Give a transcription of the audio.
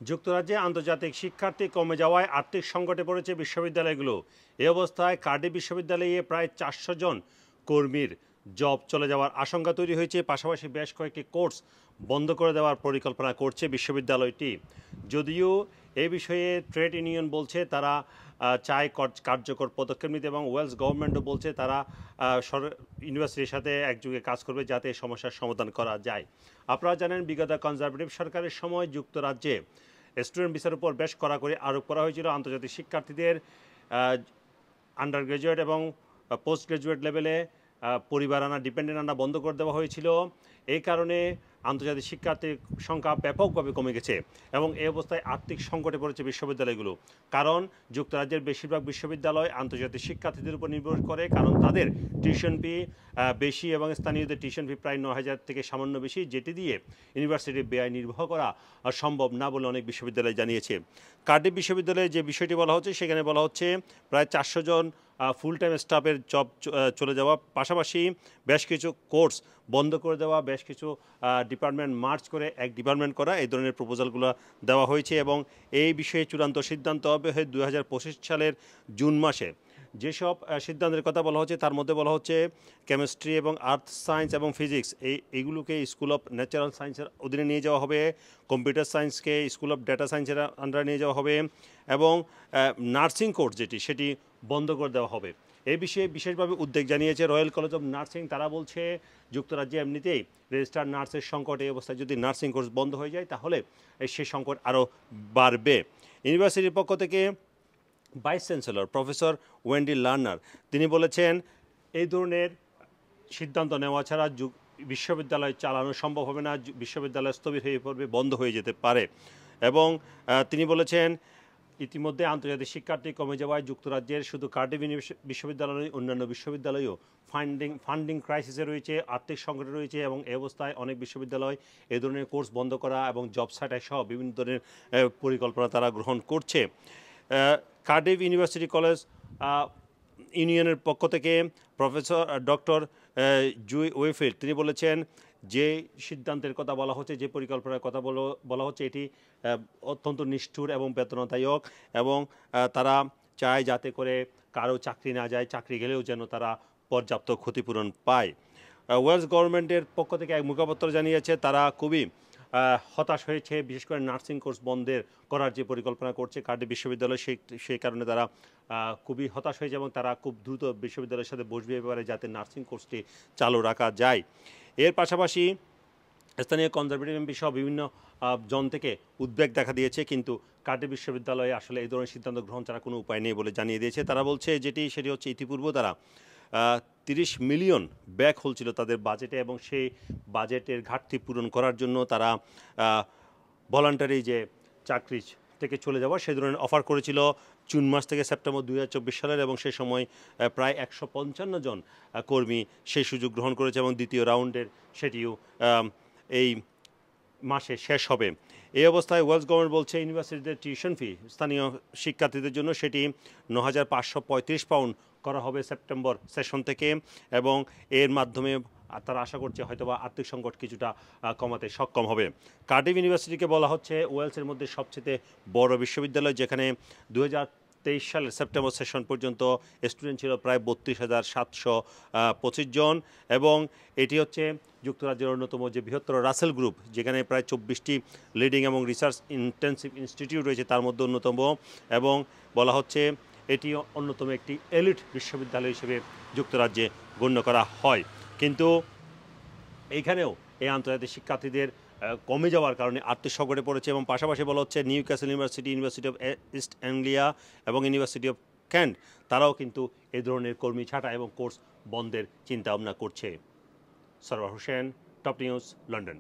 যুক্তরাজ্যে আন্তর্জাতিক শিক্ষার্থী কমে যাওয়ায় আর্থিক সংকটে পড়েছে বিশ্ববিদ্যালয়গুলো। এ অবস্থায় কার্ডিফ বিশ্ববিদ্যালয়ে প্রায় 400 জন কর্মীর জব চলে যাওয়ার আশঙ্কা তৈরি হয়েছে। পাশাপাশি বেশ কয়েকটি কোর্স বন্ধ করে দেওয়ার পরিকল্পনা করছে বিশ্ববিদ্যালয়টি। যদিও এ বিষয়ে ট্রেড ইউনিয়ন বলছে তারা চায় কার্যকর পদক্ষেপ নিতে, এবং ওয়েলস গভর্নমেন্টও বলছে তারা ইউনিভার্সিটির সাথে একযোগে কাজ করবে যাতে সমস্যার সমাধান করা যায়। আপনারা জানেন বিগত কনজারভেটিভ সরকারের সময় যুক্তরাজ্যে স্টুডেন্ট ভিসার উপর বেশ কড়াকড়ি আরোপ করা হয়েছিল। আন্তর্জাতিক শিক্ষার্থীদের আন্ডার গ্রাজুয়েট এবং পোস্ট গ্রাজুয়েট লেভেলে পরিবার আনা, ডিপেন্ডেন্ট আনা বন্ধ করে দেওয়া হয়েছিল। এই কারণে আন্তর্জাতিক শিক্ষার্থীর সংখ্যা ব্যাপকভাবে কমে গেছে এবং এই অবস্থায় আর্থিক সংকটে পড়েছে বিশ্ববিদ্যালয়গুলো। কারণ যুক্তরাজ্যের বেশিরভাগ বিশ্ববিদ্যালয় আন্তর্জাতিক শিক্ষার্থীদের উপর নির্ভর করে, কারণ তাদের টিউশন ফি বেশি এবং স্থানীয়দের টিউশন ফি প্রায় 9,000 থেকে সামান্য বেশি, যেটি দিয়ে ইউনিভার্সিটির ব্যয় নির্বাহ করা সম্ভব না বলে অনেক বিশ্ববিদ্যালয় জানিয়েছে। কার্ডিফ বিশ্ববিদ্যালয়ে যে বিষয়টি বলা হচ্ছে, সেখানে বলা হচ্ছে প্রায় 400 জন ফুল টাইম স্টাফের জব চলে যাওয়া, পাশাপাশি বেশ কিছু কোর্স বন্ধ করে দেওয়া, বেশ কিছু ডিপার্টমেন্ট মার্চ করে এক ডিপার্টমেন্ট করা, এই ধরনের প্রপোজালগুলো দেওয়া হয়েছে। এবং এই বিষয়ে চূড়ান্ত সিদ্ধান্ত হবে 2025 সালের জুন মাসে। যেসব সিদ্ধান্তের কথা বলা হচ্ছে তার মধ্যে বলা হচ্ছে কেমিস্ট্রি এবং আর্থ সায়েন্স এবং ফিজিক্স এইগুলোকে স্কুল অফ ন্যাচারাল সায়েন্সের অধীনে নিয়ে যাওয়া হবে, কম্পিউটার সায়েন্সকে স্কুল অফ ডেটা সায়েন্সের আন্ডারে নিয়ে যাওয়া হবে, এবং নার্সিং কোর্স সেটি বন্ধ করে দেওয়া হবে। এই বিষয়ে বিশেষভাবে উদ্বেগ জানিয়েছে রয়্যাল কলেজ অফ নার্সিং। তারা বলছে যুক্তরাজ্যে এমনিতেই রেজিস্টার্ড নার্সের সংকট, এই অবস্থায় যদি নার্সিং কোর্স বন্ধ হয়ে যায় তাহলে সেই সংকট আরও বাড়বে। ইউনিভার্সিটির পক্ষ থেকে vice chancellor professor Wendy learner তিনি বলেছেন এই ধরনের সিদ্ধান্ত নেওয়া ছাড়া বিশ্ববিদ্যালয় চালানো সম্ভব হবে না, বিশ্ববিদ্যালয় স্থবির হয়ে পড়বে, বন্ধ হয়ে যেতে পারে। এবং তিনি বলেছেন ইতিমধ্যে আন্তর্জাতিক শিক্ষার্থী কমে যাওয়ায় যুক্তরাজ্যের শুধু কার্ডিফ বিশ্ববিদ্যালয় নয়, অন্যান্য বিশ্ববিদ্যালয়ও ফান্ডিং ক্রাইসিসে রয়েছে, আর্থিক সংকটে রয়েছে, এবং এই অবস্থায় অনেক বিশ্ববিদ্যালয় এ ধরনের কোর্স বন্ধ করা এবং জব ছাঁটাই সহ বিভিন্ন ধরনের পরিকল্পনা তারা গ্রহণ করছে। কার্ডিফ ইউনিভার্সিটি কলেজ ইউনিয়নের পক্ষ থেকে প্রফেসর ডক্টর জুই ওয়েফিল্ড তিনি বলেছেন যে সিদ্ধান্তের কথা বলা হচ্ছে, যে পরিকল্পনার কথা বলা হচ্ছে, এটি অত্যন্ত নিষ্ঠুর এবং বেদনাদায়ক, এবং তারা চায় যাতে করে কারো চাকরি না যায়, চাকরি গেলেও যেন তারা পর্যাপ্ত ক্ষতিপূরণ পায়। ওয়েলস গভর্নমেন্টের পক্ষ থেকে এক মুখপাত্র জানিয়েছে তারা খুবই হতাশ হয়েছে, বিশেষ করে নার্সিং কোর্স বন্ধের করার যে পরিকল্পনা করছে কার্ডিফ বিশ্ববিদ্যালয়, সেই কারণে তারা খুবই হতাশ হয়েছে এবং তারা খুব দ্রুত বিশ্ববিদ্যালয়ের সাথে বসবে এবারে যাতে নার্সিং কোর্সটি চালু রাখা যায়। এর পাশাপাশি স্থানীয় কনজারভেটিভ এমপি সহ বিভিন্ন জন থেকে উদ্বেগ দেখা দিয়েছে, কিন্তু কার্ডিফ বিশ্ববিদ্যালয়ে আসলে এই ধরনের সিদ্ধান্ত গ্রহণ ছাড়া কোনো উপায় নেই বলে জানিয়ে দিয়েছে। তারা বলছে সেটি হচ্ছে ইতিপূর্বে তারা 30 মিলিয়ন ব্যয় হচ্ছিল তাদের বাজেটে, এবং সেই বাজেটের ঘাটতি পূরণ করার জন্য তারা ভলান্টারি যে চাকরি থেকে চলে যাওয়া সেই ধরনের অফার করেছিল জুন মাস থেকে সেপ্টেম্বর 2024 সালের, এবং সেই সময় প্রায় 155 জন কর্মী সেই সুযোগ গ্রহণ করেছে, এবং দ্বিতীয় রাউন্ডের সেটিও এই মাসে শেষ হবে। এই অবস্থায় ওয়েলস গভর্নমেন্ট বলছে ইউনিভার্সিটিদের টিউশন ফি স্থানীয় শিক্ষার্থীদের জন্য সেটি 9,535 পাউন্ড করা হবে সেপ্টেম্বর সেশন থেকে, এবং এর মাধ্যমে তারা আশা করছে হয়তোবা আর্থিক সংকট কিছুটা কমাতে সক্ষম হবে। কার্ডিফ ইউনিভার্সিটিকে বলা হচ্ছে ওয়েলসের মধ্যে সবচেয়ে বড় বিশ্ববিদ্যালয়, যেখানে 2023 সালের সেপ্টেম্বর সেশন পর্যন্ত স্টুডেন্ট ছিল প্রায় 32,725 জন, এবং এটি হচ্ছে যুক্তরাজ্যের অন্যতম যে বৃহত্তর রাসেল গ্রুপ, যেখানে প্রায় 24টি লিডিং এবং রিসার্চ ইন্টেন্সিভ ইনস্টিটিউট রয়েছে, তার মধ্যে অন্যতম, এবং বলা হচ্ছে এটি অন্যতম একটি এলিট বিশ্ববিদ্যালয় হিসেবে যুক্তরাজ্যে গণ্য করা হয়। কিন্তু এইখানেও এই আন্তর্জাতিক শিক্ষার্থীদের কমে যাওয়ার কারণে আর্থিক সংকটে পড়েছে, এবং পাশাপাশি বলা হচ্ছে Newcastle university, university of east Anglia এবং ইউনিভার্সিটি অফ কেন্ট তারাও কিন্তু এই ধরনের কর্মী ছাঁটা এবং কোর্স বন্ধের চিন্তা ভাবনা করছে। Sarwar Hossain, top news, London.